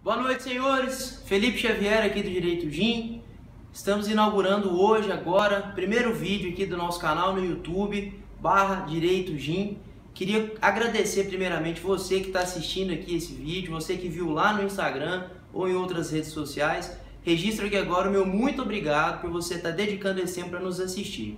Boa noite, senhores. Felipe Xavier aqui do Direito Gym. Estamos inaugurando hoje, agora, primeiro vídeo aqui do nosso canal no YouTube, /Direito Gym. Queria agradecer primeiramente você que está assistindo aqui esse vídeo, você que viu lá no Instagram ou em outras redes sociais. Registro aqui agora o meu muito obrigado por você estar dedicando esse tempo para nos assistir.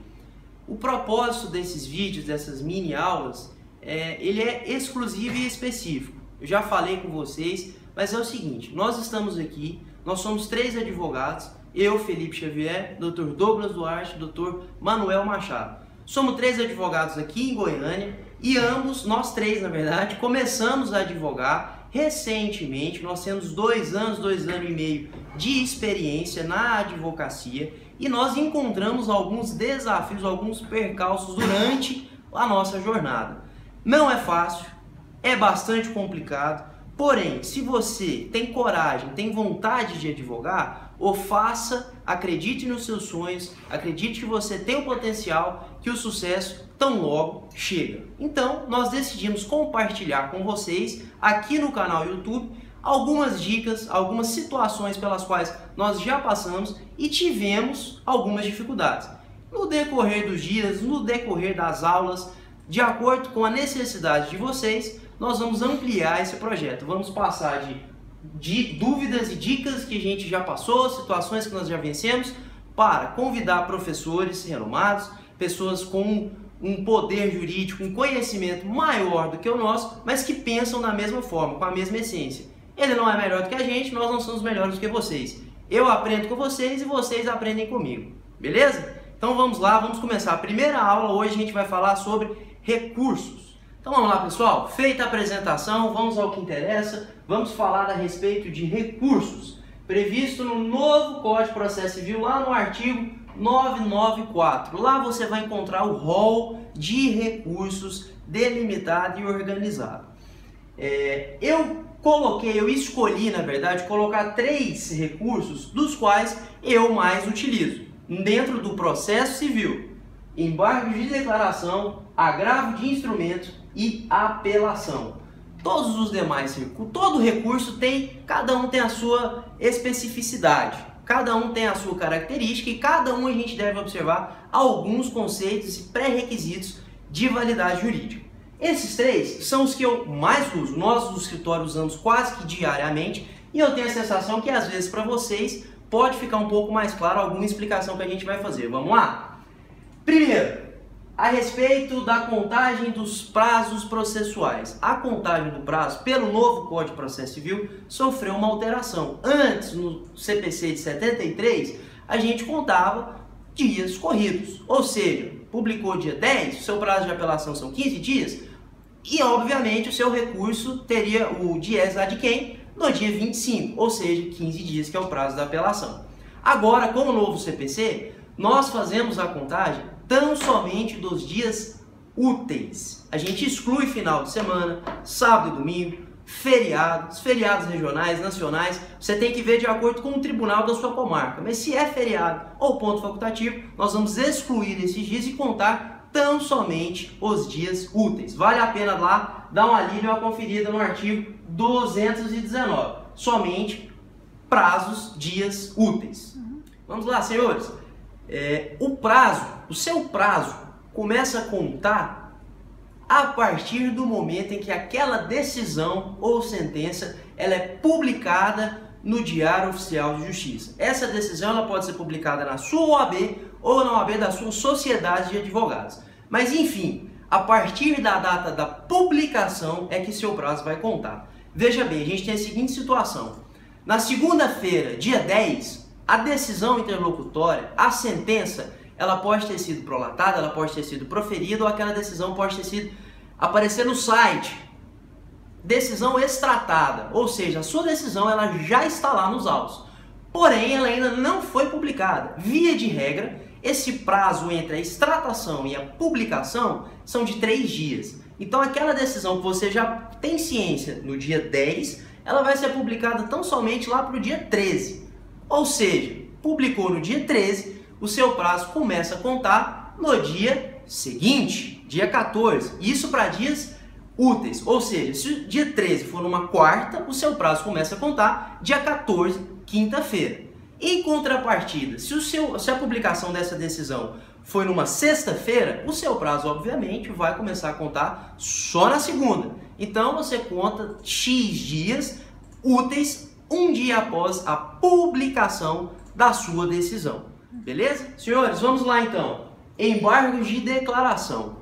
O propósito desses vídeos, dessas mini aulas, ele é exclusivo e específico. Eu já falei com vocês, mas é o seguinte, nós estamos aqui, nós somos 3 advogados, eu, Felipe Xavier, Dr. Douglas Duarte, Dr. Manuel Machado. Somos 3 advogados aqui em Goiânia e ambos, nós 3 na verdade, começamos a advogar recentemente. Nós temos 2 anos e meio de experiência na advocacia e nós encontramos alguns desafios, alguns percalços durante a nossa jornada. Não é fácil, é bastante complicado. Porém, se você tem coragem, tem vontade de advogar, o faça, acredite nos seus sonhos, acredite que você tem o potencial, que o sucesso tão logo chega. Então, nós decidimos compartilhar com vocês, aqui no canal YouTube, algumas dicas, algumas situações pelas quais nós já passamos e tivemos algumas dificuldades. No decorrer dos dias, no decorrer das aulas, de acordo com a necessidade de vocês, nós vamos ampliar esse projeto, vamos passar de dúvidas e dicas que a gente já passou, situações que nós já vencemos, para convidar professores renomados, pessoas com um poder jurídico, um conhecimento maior do que o nosso, mas que pensam da mesma forma, com a mesma essência. Ele não é melhor do que a gente, nós não somos melhores do que vocês. Eu aprendo com vocês e vocês aprendem comigo, beleza? Então vamos lá, vamos começar a primeira aula. Hoje a gente vai falar sobre recursos. Então vamos lá, pessoal, feita a apresentação, vamos ao que interessa, vamos falar a respeito de recursos, previsto no novo Código de Processo Civil, lá no artigo 994. Lá você vai encontrar o rol de recursos delimitado e organizado. Eu escolhi, na verdade, colocar 3 recursos, dos quais eu mais utilizo, dentro do processo civil: embargo de declaração, agravo de instrumento e apelação. Todos os demais, todo recurso cada um tem a sua especificidade, cada um tem a sua característica e cada um a gente deve observar alguns conceitos e pré-requisitos de validade jurídica. Esses 3 são os que eu mais uso, nós do escritório usamos quase que diariamente e eu tenho a sensação que às vezes para vocês pode ficar um pouco mais claro alguma explicação que a gente vai fazer. Vamos lá? Primeiro, a respeito da contagem dos prazos processuais. A contagem do prazo, pelo novo Código de Processo Civil, sofreu uma alteração. Antes, no CPC de 73, a gente contava dias corridos. Ou seja, publicou dia 10, o seu prazo de apelação são 15 dias, e obviamente o seu recurso teria o dies ad quem no dia 25, ou seja, 15 dias, que é o prazo da apelação. Agora, com o novo CPC, nós fazemos a contagem tão somente dos dias úteis. A gente exclui final de semana, sábado e domingo, feriados regionais, nacionais. Você tem que ver de acordo com o tribunal da sua comarca. Mas se é feriado ou ponto facultativo, nós vamos excluir esses dias e contar tão somente os dias úteis. Vale a pena lá dar uma lida e uma conferida no artigo 219. Somente prazos, dias úteis. Vamos lá, senhores. O seu prazo começa a contar a partir do momento em que aquela decisão ou sentença ela é publicada no Diário Oficial de Justiça. Essa decisão ela pode ser publicada na sua OAB ou na OAB da sua sociedade de advogados. Mas enfim, a partir da data da publicação é que seu prazo vai contar. Veja bem, a gente tem a seguinte situação. Na segunda-feira, dia 10, a decisão interlocutória, a sentença, ela pode ter sido prolatada, ela pode ter sido proferida ou aquela decisão pode ter sido aparecer no site. Decisão extratada, ou seja, a sua decisão ela já está lá nos autos. Porém, ela ainda não foi publicada. Via de regra, esse prazo entre a extratação e a publicação são de 3 dias. Então, aquela decisão que você já tem ciência no dia 10, ela vai ser publicada tão somente lá para o dia 13. Ou seja, publicou no dia 13, o seu prazo começa a contar no dia seguinte, dia 14. Isso para dias úteis. Ou seja, se o dia 13 for numa quarta, o seu prazo começa a contar dia 14, quinta-feira. Em contrapartida, se a publicação dessa decisão foi numa sexta-feira, o seu prazo, obviamente, vai começar a contar só na segunda. Então, você conta X dias úteis um dia após a publicação da sua decisão. Beleza? Senhores, vamos lá então. Embargos de declaração.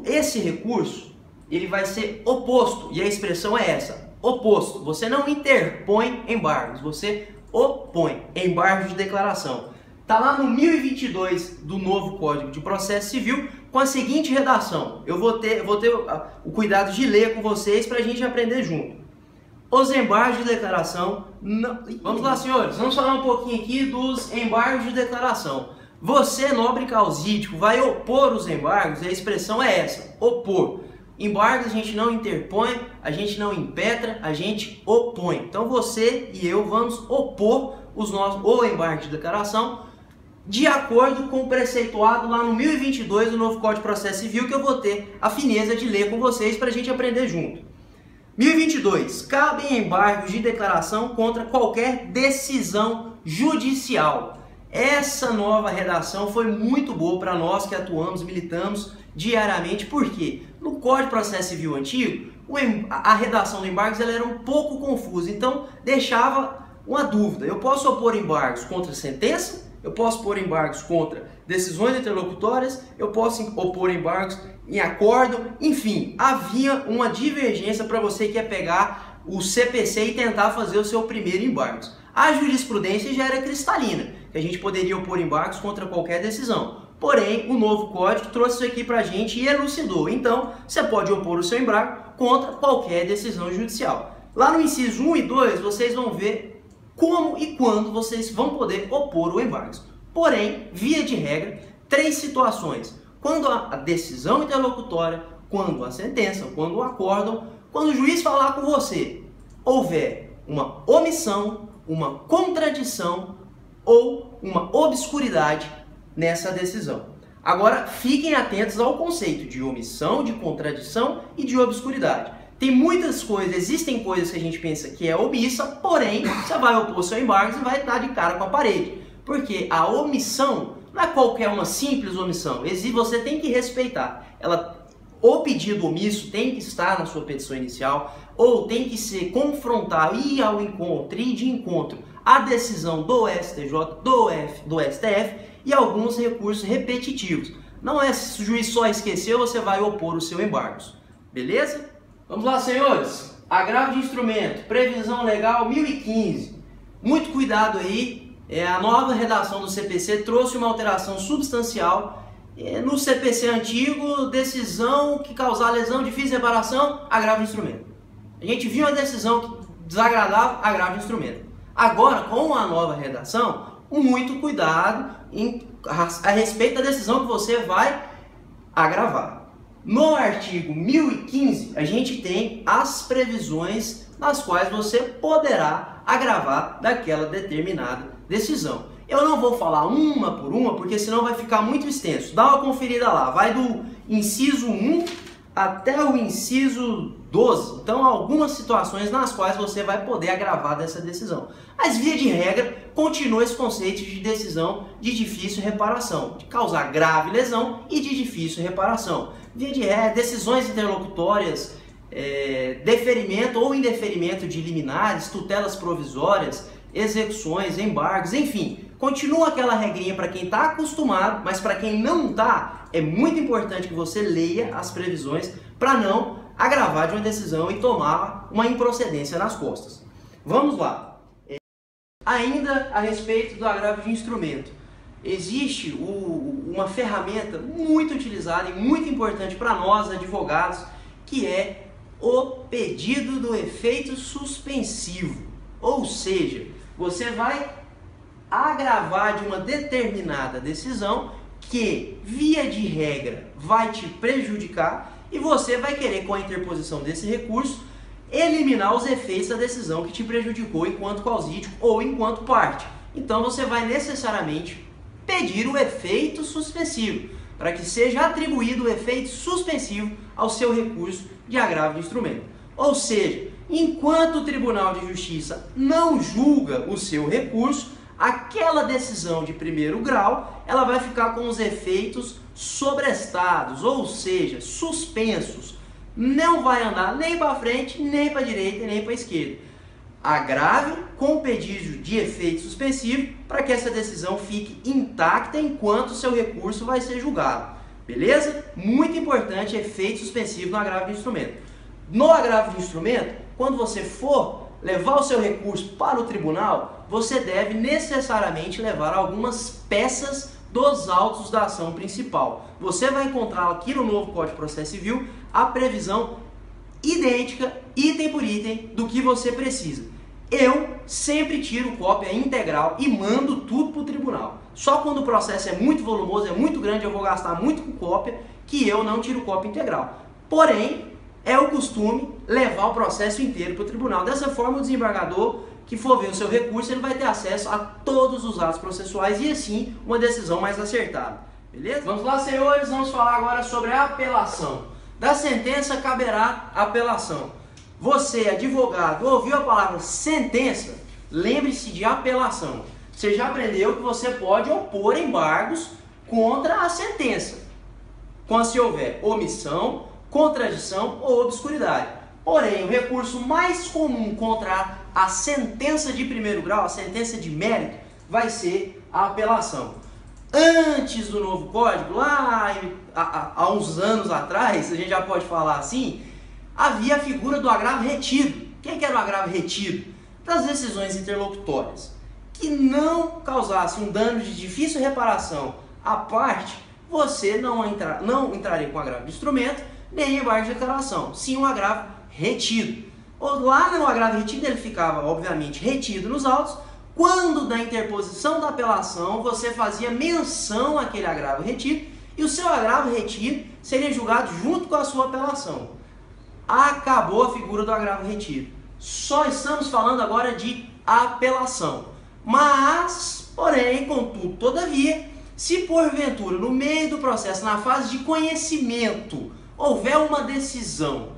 Esse recurso, ele vai ser oposto, e a expressão é essa, oposto. Você não interpõe embargos, você opõe embargos de declaração. Está lá no 1022 do novo Código de Processo Civil com a seguinte redação. Eu vou ter o cuidado de ler com vocês para a gente aprender junto. Os embargos de declaração... Vamos lá, senhores. Vamos falar um pouquinho aqui dos embargos de declaração. Você, nobre causídico, vai opor os embargos, e a expressão é essa, opor. Embargos a gente não interpõe, a gente não impetra, a gente opõe. Então você e eu vamos opor o embargo de declaração de acordo com o preceituado lá no 1022 do novo Código de Processo Civil, que eu vou ter a fineza de ler com vocês para a gente aprender junto. 1022. Cabem embargos de declaração contra qualquer decisão judicial. Essa nova redação foi muito boa para nós que atuamos, militamos diariamente, porque no Código de Processo Civil antigo, a redação do embargos ela era um pouco confusa, então deixava uma dúvida. Eu posso opor embargos contra sentença, eu posso opor embargos contra decisões interlocutórias, eu posso opor embargos em acordo, enfim, havia uma divergência para você que ia pegar o CPC e tentar fazer o seu primeiro embargo. A jurisprudência já era cristalina, que a gente poderia opor embargos contra qualquer decisão. Porém, o novo código trouxe isso aqui para a gente e elucidou. Então, você pode opor o seu embargo contra qualquer decisão judicial. Lá no inciso 1 e 2, vocês vão ver como e quando vocês vão poder opor o embargo. Porém, via de regra, 3 situações. Quando a decisão interlocutória, quando a sentença, quando o acórdão, quando o juiz falar com você, houver uma omissão, uma contradição ou uma obscuridade nessa decisão. Agora, fiquem atentos ao conceito de omissão, de contradição e de obscuridade. Tem muitas coisas, existem coisas que a gente pensa que é omissa, porém, você vai opor seu embargo e vai estar de cara com a parede. Porque a omissão não é qualquer uma simples omissão, você tem que respeitar. O pedido omisso tem que estar na sua petição inicial, ou tem que ser confrontar, ir ao encontro, ir de encontro à decisão do STJ, do STF e alguns recursos repetitivos. Não é se o juiz só esqueceu, você vai opor os seus embargos. Beleza? Vamos lá, senhores. Agravo de instrumento, previsão legal 1015. Muito cuidado aí. A nova redação do CPC trouxe uma alteração substancial. No CPC antigo, decisão que causar lesão difícil de reparação, agravo de instrumento. A gente viu uma decisão desagradável, agravo de instrumento. Agora, com a nova redação, muito cuidado a respeito da decisão que você vai agravar. No artigo 1015, a gente tem as previsões nas quais você poderá agravar daquela determinada decisão. Eu não vou falar uma por uma, porque senão vai ficar muito extenso. Dá uma conferida lá, vai do inciso 1 até o inciso 12. Então, algumas situações nas quais você vai poder agravar dessa decisão. Mas, via de regra, continua esse conceito de decisão de difícil reparação, de causar grave lesão e de difícil reparação. Via de regra, decisões interlocutórias, deferimento ou indeferimento de liminares, tutelas provisórias, execuções, embargos, enfim, continua aquela regrinha para quem está acostumado, mas para quem não está, é muito importante que você leia as previsões para não agravar de uma decisão e tomar uma improcedência nas costas. Vamos lá. Ainda a respeito do agravo de instrumento, existe uma ferramenta muito utilizada e muito importante para nós, advogados, que é o pedido do efeito suspensivo. Ou seja, você vai agravar de uma determinada decisão que, via de regra, vai te prejudicar e você vai querer, com a interposição desse recurso, eliminar os efeitos da decisão que te prejudicou enquanto causídico ou enquanto parte. Então você vai necessariamente pedir o efeito suspensivo, para que seja atribuído o efeito suspensivo ao seu recurso de agravo de instrumento. Ou seja, enquanto o Tribunal de Justiça não julga o seu recurso, aquela decisão de primeiro grau, ela vai ficar com os efeitos sobrestados, ou seja, suspensos. Não vai andar nem para frente, nem para direita, nem para esquerda. Agrave com pedido de efeito suspensivo para que essa decisão fique intacta enquanto o seu recurso vai ser julgado. Beleza? Muito importante, efeito suspensivo no agravo de instrumento. No agravo de instrumento, quando você for levar o seu recurso para o tribunal, você deve necessariamente levar algumas peças dos autos da ação principal. Você vai encontrar aqui no novo Código de Processo Civil a previsão idêntica, item por item, do que você precisa. Eu sempre tiro cópia integral e mando tudo para o tribunal. Só quando o processo é muito volumoso, é muito grande, eu vou gastar muito com cópia, que eu não tiro cópia integral. Porém, é o costume levar o processo inteiro para o tribunal. Dessa forma, o desembargador que for ver o seu recurso, ele vai ter acesso a todos os atos processuais e assim uma decisão mais acertada. Beleza? Vamos lá, senhores, vamos falar agora sobre a apelação. Da sentença caberá apelação. Você, advogado, ouviu a palavra sentença? Lembre-se de apelação. Você já aprendeu que você pode opor embargos contra a sentença, quando se houver omissão, contradição ou obscuridade. Porém, o recurso mais comum contra a sentença de primeiro grau, a sentença de mérito, vai ser a apelação. Antes do novo código, lá há uns anos atrás, a gente já pode falar assim, havia a figura do agravo retido. Quem que era o agravo retido? Das decisões interlocutórias que não causasse um dano de difícil reparação à parte, você não entraria com agravo de instrumento, nem embargo de declaração, sim um agravo retido. Lá no agravo retido ele ficava, obviamente, retido nos autos. Quando da interposição da apelação, você fazia menção àquele agravo retido e o seu agravo retido seria julgado junto com a sua apelação. Acabou a figura do agravo retido. Só estamos falando agora de apelação. Mas, porém, contudo, todavia, se porventura no meio do processo, na fase de conhecimento, houver uma decisão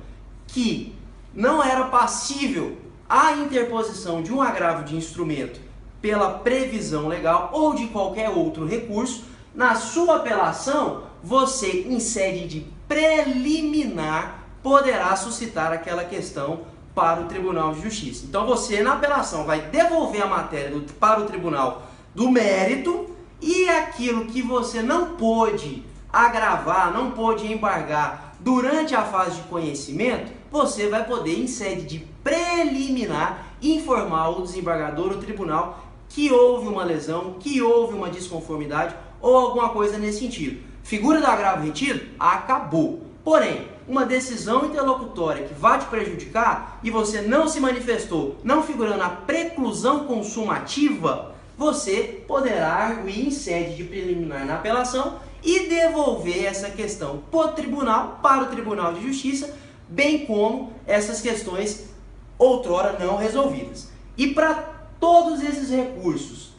que não era passível à interposição de um agravo de instrumento pela previsão legal ou de qualquer outro recurso, na sua apelação, você, em sede de preliminar, poderá suscitar aquela questão para o Tribunal de Justiça. Então você, na apelação, vai devolver a matéria para o Tribunal do Mérito e aquilo que você não pôde agravar, não pôde embargar durante a fase de conhecimento, você vai poder, em sede de preliminar, informar o desembargador, o tribunal, que houve uma lesão, que houve uma desconformidade ou alguma coisa nesse sentido. Figura do agravo retido? Acabou. Porém, uma decisão interlocutória que vai te prejudicar e você não se manifestou, não figurando a preclusão consumativa, você poderá arguir em sede de preliminar na apelação e devolver essa questão para o Tribunal de Justiça, bem como essas questões outrora não resolvidas. E para todos esses recursos,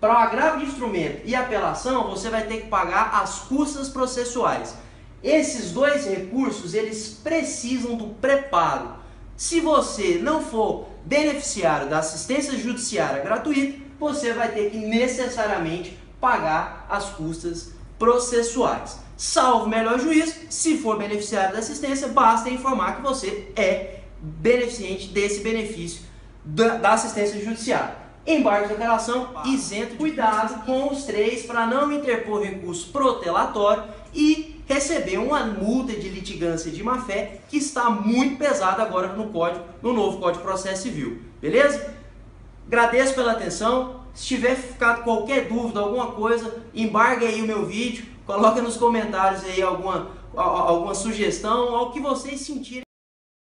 para o agravo de instrumento e apelação, você vai ter que pagar as custas processuais. Esses dois recursos, eles precisam do preparo. Se você não for beneficiário da assistência judiciária gratuita, você vai ter que necessariamente pagar as custas processuais. Salvo melhor juízo, se for beneficiário da assistência, basta informar que você é beneficiente desse benefício da assistência judiciária. Embargo de declaração, isento. Cuidado com os três para não interpor recurso protelatório e receber uma multa de litigância de má-fé que está muito pesada agora no novo Código de Processo Civil. Beleza? Agradeço pela atenção. Se tiver ficado qualquer dúvida, alguma coisa, embargue aí o meu vídeo, coloca nos comentários aí alguma sugestão, ao que vocês sentirem.